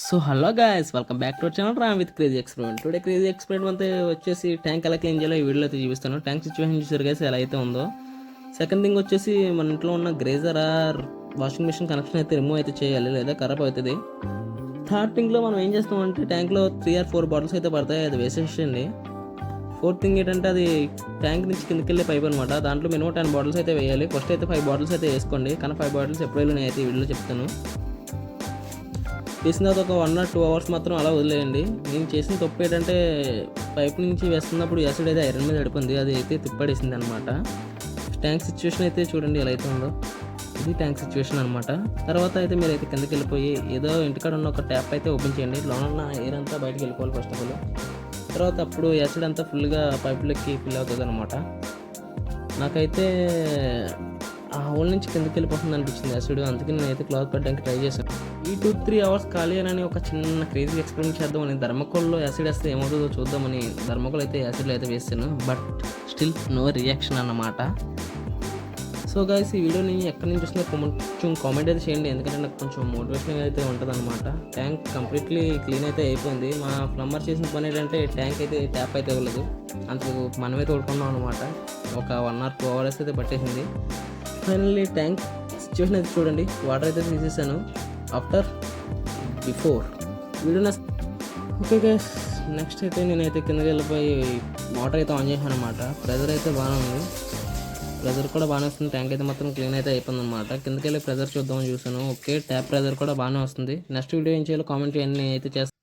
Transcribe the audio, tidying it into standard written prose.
So hello guys, welcome back to our channel Ram with crazy experiment. Today crazy experiment అంతా వచ్చేసి tank ఎలా clean చేయాలో ఈ వీడియోలో అయితే చూపిస్తాను. ట్యాంక్ సిచ్యువేషన్ చూసారు గైస్ ఎలా అయితే ఉందో. సెకండ్ థింగ్ వచ్చేసి మన ఇంట్లో ఉన్న గ్రేజర్ ఆర్ వాషింగ్ మిషన్ కనెక్షన్ అయితే రిమూవ్ అయితే చేయాలి, లేదా ఖరాబ్ అవుతుంది. థర్డ్ థింగ్లో మనం ఏం చేస్తామంటే ట్యాంక్లో 3 or 4 బాటిల్స్ అయితే పడతాయి, అది వేసేసేయండి. ఫోర్త్ థింగ్ ఏంటంటే అది ట్యాంక్ నుంచి కిందకి వెళ్ళే పైప్ అనమాట. దాంట్లో మినిమం 10 బాటిల్స్ అయితే వేయాలి. ఫస్ట్ అయితే 5 బాటిల్స్ అయితే వేసుకోండి, కానీ 5 బాటిల్స్ ఎప్పుడైనా నేను అయితే ఈ వీడియోలో చెప్తాను. వేసిన తర్వాత ఒక 1 or 2 hours మాత్రం అలా వదిలేయండి. నేను చేసిన తప్పు ఏంటంటే పైప్ నుంచి వేస్తున్నప్పుడు యాసిడ్ అయితే ఐరన్ మీద పడిపోయింది, అది అయితే తిప్పడేసింది అనమాట. ట్యాంక్ సిచ్యువేషన్ అయితే చూడండి ఎలా అయితే ఉందో. ఇది ట్యాంక్ సిచ్యువేషన్ అనమాట. తర్వాత అయితే మీరు అయితే కిందకి వెళ్ళిపోయి ఏదో ఇంటికాడ ఉన్న ఒక ట్యాప్ అయితే ఓపెన్ చేయండి. లోన ఉన్న ఎయిర్ అంతా బయటకు వెళ్ళిపోవాలి ఫస్ట్ ఆఫ్ ఆల్. తర్వాత అప్పుడు యాసిడ్ అంతా ఫుల్గా పైపులకి ఫిల్ అవుతుంది అనమాట. నాకైతే ఆ హోల్ నుంచి కిందకి వెళ్ళిపోతుంది అనిపించింది యాసిడ్, అందుకని నేనైతే క్లాత్ పెట్టడానికి ట్రై చేశాను. ఈ 2-3 hours ఖాళీ అని ఒక చిన్న క్రేజీ ఎక్స్పెరిమెంట్ చేద్దామని థర్మకోల్లో యాసిడ్ వేస్తే ఏమవుతుందో చూద్దామని థర్మకోల్ అయితే యాసిడ్లో అయితే వేస్తాను. బట్ స్టిల్ నో రియాక్షన్ అన్నమాట. సో గైస్, ఈ వీడియోని ఎక్కడి నుంచి చూసినా కొంచెం కామెంట్ అయితే చేయండి, ఎందుకంటే నాకు కొంచెం మోటివేషన్ అయితే ఉంటుంది అనమాట. ట్యాంక్ కంప్లీట్లీ క్లీన్ అయితే అయిపోయింది. మా ప్లంబర్ చేసిన పని ఏంటంటే ట్యాంక్ అయితే ట్యాప్ అయితే ఇవ్వలేదు, అందుకు మనమే తోడుకున్నాం అనమాట. ఒక 1 or 2 hours అయితే పట్టేసింది. ఫైనల్లీ ట్యాంక్ సిచ్యువేషన్ అయితే చూడండి, వాటర్ అయితే తీసేసాను after before video. Okay guys, next అయితే నేనైతే కిందకి వెళ్ళిపోయి మోటార్ అయితే ఆన్ చేశాను అనమాట. ప్రెజర్ అయితే బాగానే ఉంది, ప్రెజర్ కూడా బాగానే వస్తుంది. ట్యాంక్ అయితే మొత్తం క్లీన్ అయితే అయిపోయింది అనమాట. కిందకి వెళ్ళి ప్రెజర్ చూద్దామని చూసాను. ఓకే, ట్యాప్ ప్రెజర్ కూడా బాగానే వస్తుంది. నెక్స్ట్ వీడియో ఏం చేయాలో కామెంట్ చేయండి, నేను అయితే చేస్తాను.